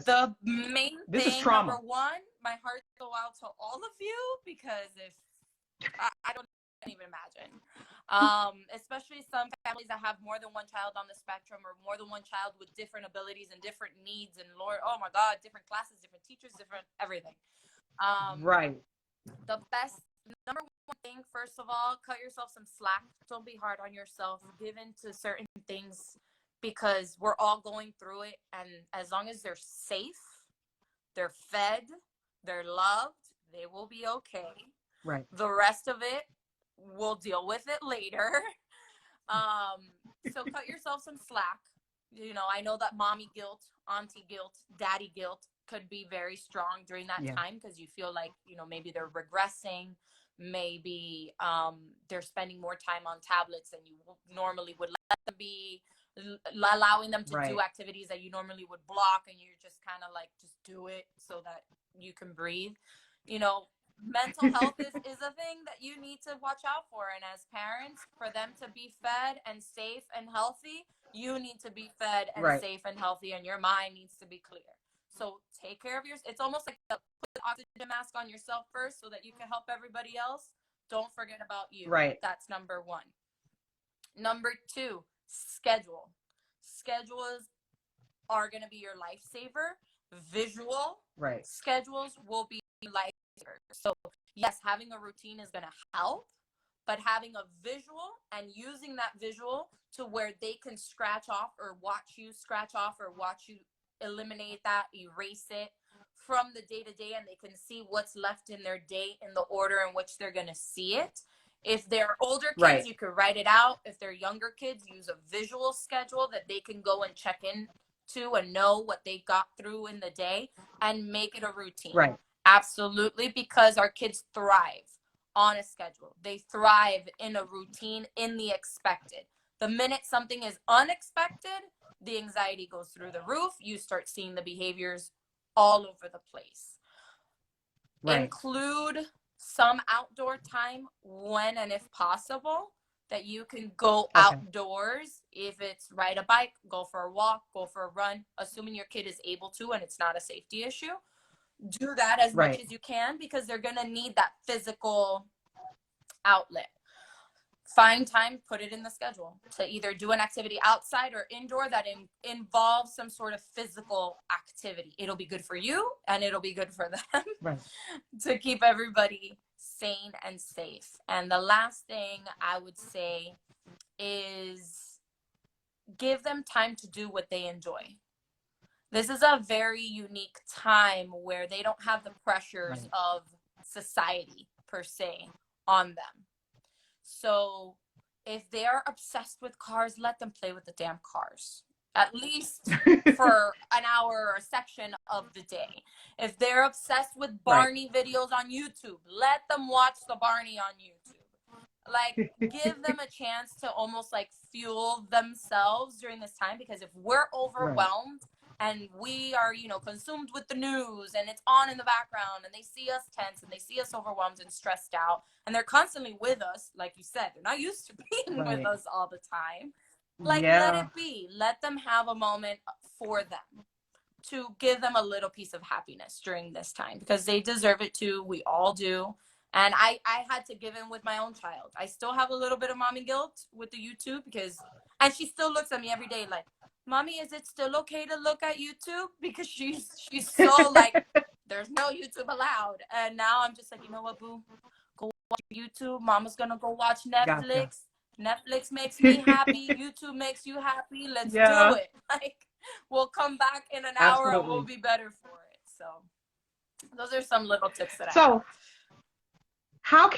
The main this is thing, trauma. number one, my heart go out to all of you, because if I don't even imagine. Especially some families that have more than one child on the spectrum, or more than one child with different abilities and different needs, and Lord, oh my God, different classes, different teachers, different everything. Right. The best, number one thing, first of all, cut yourself some slack. Don't be hard on yourself. Give in to certain things, because we're all going through it. And as long as they're safe, they're fed, they're loved, they will be okay. Right. The rest of it, we'll deal with it later. So cut yourself some slack. You know, I know that mommy guilt, auntie guilt, daddy guilt could be very strong during that time, because you feel like, you know, maybe they're regressing, maybe they're spending more time on tablets than you normally would let them be, allowing them to do activities that you normally would block, and you're just kind of like, just do it so that you can breathe. You know, mental health is a thing that you need to watch out for. And as parents, for them to be fed and safe and healthy, you need to be fed and safe and healthy, and your mind needs to be clear. So take care of yours. It's almost like put the oxygen mask on yourself first so that you can help everybody else. Don't forget about you. Right. That's number one. Number two, schedule. Schedules are going to be your lifesaver. Visual schedules will be lifesavers. So yes, having a routine is going to help, but having a visual and using that visual to where they can scratch off or watch you scratch off or watch you eliminate that, erase it from the day to day, and they can see what's left in their day in the order in which they're going to see it. If they're older kids, you can write it out. If they're younger kids, use a visual schedule that they can go and check in to and know what they got through in the day, and make it a routine. Right. Absolutely, because our kids thrive on a schedule. They thrive in a routine, in the expected. The minute something is unexpected, the anxiety goes through the roof. You start seeing the behaviors all over the place. Include some outdoor time when and if possible, that you can go outdoors. If it's ride a bike, go for a walk, go for a run, assuming your kid is able to and it's not a safety issue. Do that as much as you can, because they're going to need that physical outlet. Find time, put it in the schedule to either do an activity outside or indoor that involves some sort of physical activity. It'll be good for you and it'll be good for them to keep everybody sane and safe. And the last thing I would say is give them time to do what they enjoy. This is a very unique time where they don't have the pressures of society per se on them. So if they are obsessed with cars, let them play with the damn cars, at least for an hour or a section of the day. If they're obsessed with Barney videos on YouTube, let them watch the Barney on YouTube. Like, give them a chance to almost like fuel themselves during this time, because if we're overwhelmed and we are, you know, consumed with the news and it's on in the background and they see us tense and they see us overwhelmed and stressed out and they're constantly with us, like you said, they're not used to being with us all the time. Like, let it be. Let them have a moment for them, to give them a little piece of happiness during this time, because they deserve it too. We all do. And I had to give in with my own child. I still have a little bit of mommy guilt with the YouTube, and she still looks at me every day like, Mommy, is it still okay to look at YouTube? Because she's so like, there's no YouTube allowed. And now I'm just like, you know what, boo? Go watch YouTube. Mama's going to go watch Netflix. Netflix makes me happy. YouTube makes you happy. Let's do it. Like, we'll come back in an hour and we'll be better for it. So those are some little tips that I have. How